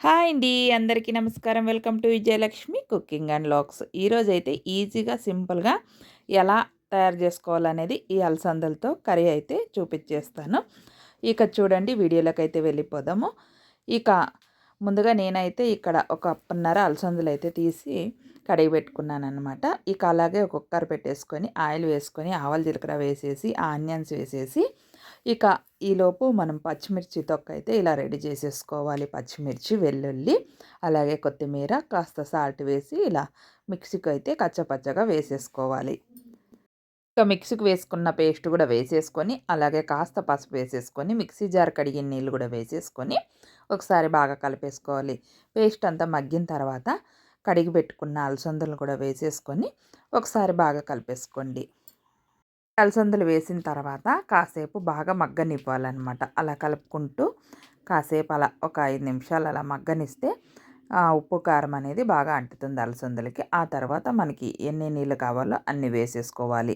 Hi అండి. అందరికీ నమస్కారం. Welcome to Vijayalakshmi cooking and vlogs. ఈరోజైతే ఈజీగా, సింపుల్‌గా ఎలా తయారు చేసుకోవాలనేది ఈ అలసందలతో కర్రీ అయితే చూపించేస్తాను. ఇక చూడండి వీడియోలోకైతే వెళ్ళిపోదాము. ఇక ముందుగా నేనైతే ఇక్కడ ఒక కప్పున్నర అలసందలైతే తీసి కడిగి పెట్టుకున్నాననమాట. ఇక అలాగే ఒక కుక్కర్ పెట్టేసుకొని, ఆయిల్ వేసుకొని, ఆవాలు, జీలకర్ర వేసేసి, ఆనియన్స్ వేసేసి, ఇక ఈలోపు మనం పచ్చిమిర్చి తొక్క అయితే ఇలా రెడీ చేసేసుకోవాలి. పచ్చిమిర్చి, వెల్లుల్లి, అలాగే కొత్తిమీర, కాస్త సాల్ట్ వేసి ఇలా మిక్సీకి అయితే కచ్చపచ్చగా వేసేసుకోవాలి. ఇక మిక్సీకి వేసుకున్న పేస్ట్ కూడా వేసేసుకొని, అలాగే కాస్త పసుపు వేసేసుకొని, మిక్సీ జార్ కడిగిన నీళ్ళు కూడా వేసేసుకొని ఒకసారి బాగా కలిపేసుకోవాలి. పేస్ట్ అంతా మగ్గిన తర్వాత కడిగి పెట్టుకున్న అలసందలు కూడా వేసేసుకొని ఒకసారి బాగా కలిపేసుకోండి. అలసందలు వేసిన తర్వాత కాసేపు బాగా మగ్గనివ్వాలన్నమాట. అలా కలుపుకుంటూ కాసేపు అలా ఒక 5 నిమిషాలు అలా మగ్గనిస్తే ఉప్పు, కారం అనేది బాగా అంటుతుంది అలసందలకి. ఆ తర్వాత మనకి ఎన్ని నీళ్ళు కావాలో అన్ని వేసేసుకోవాలి.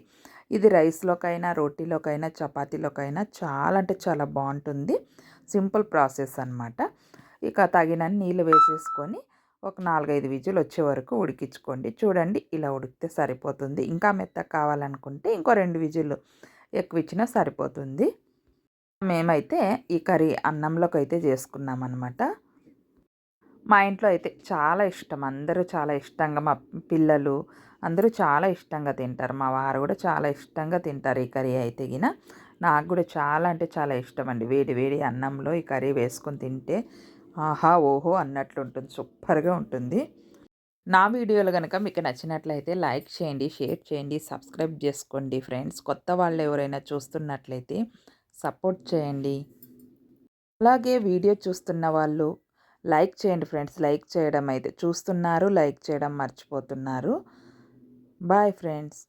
ఇది రైస్‌లోకైనా, రోటీలోకైనా, చపాతీలోకైనా చాలా అంటే చాలా బావుంటుంది. సింపుల్ ప్రాసెస్ అనమాట. ఇక తగినన్ని నీళ్ళు వేసేసుకొని ఒక 4, 5 విజిల్ వచ్చే వరకు ఉడికించుకోండి. చూడండి ఇలా ఉడికితే సరిపోతుంది. ఇంకా మెత్తగా కావాలనుకుంటే ఇంకో 2 విజిల్లు ఎక్కువిచ్చినా సరిపోతుంది. మేమైతే ఈ కర్రీ అన్నంలోకైతే చేసుకున్నామనమాట. మా ఇంట్లో అయితే చాలా ఇష్టం. అందరూ చాలా ఇష్టంగా మా పిల్లలు అందరూ చాలా ఇష్టంగా తింటారు. మా వారు కూడా చాలా ఇష్టంగా తింటారు ఈ కర్రీ అయితే గిన. నాకు కూడా చాలా అంటే చాలా ఇష్టమండి. వేడి వేడి అన్నంలో ఈ కర్రీ వేసుకొని తింటే ఆహా! ఓహో! అన్నట్లుంటుంది. సూపర్‌గా ఉంటుంది. నా వీడియోలు గనక మీకు నచ్చినట్లయితే లైక్ చేయండి, షేర్ చేయండి, సబ్స్క్రైబ్ చేసుకోండి ఫ్రెండ్స్. కొత్త వాళ్ళు ఎవరైనా చూస్తున్నట్లయితే సపోర్ట్ చేయండి. అలాగే వీడియో చూస్తున్న వాళ్ళు లైక్ చేయండి ఫ్రెండ్స్. లైక్ చేయడం అయితే చూస్తున్నారు, లైక్ చేయడం మర్చిపోతున్నారు. Bye friends.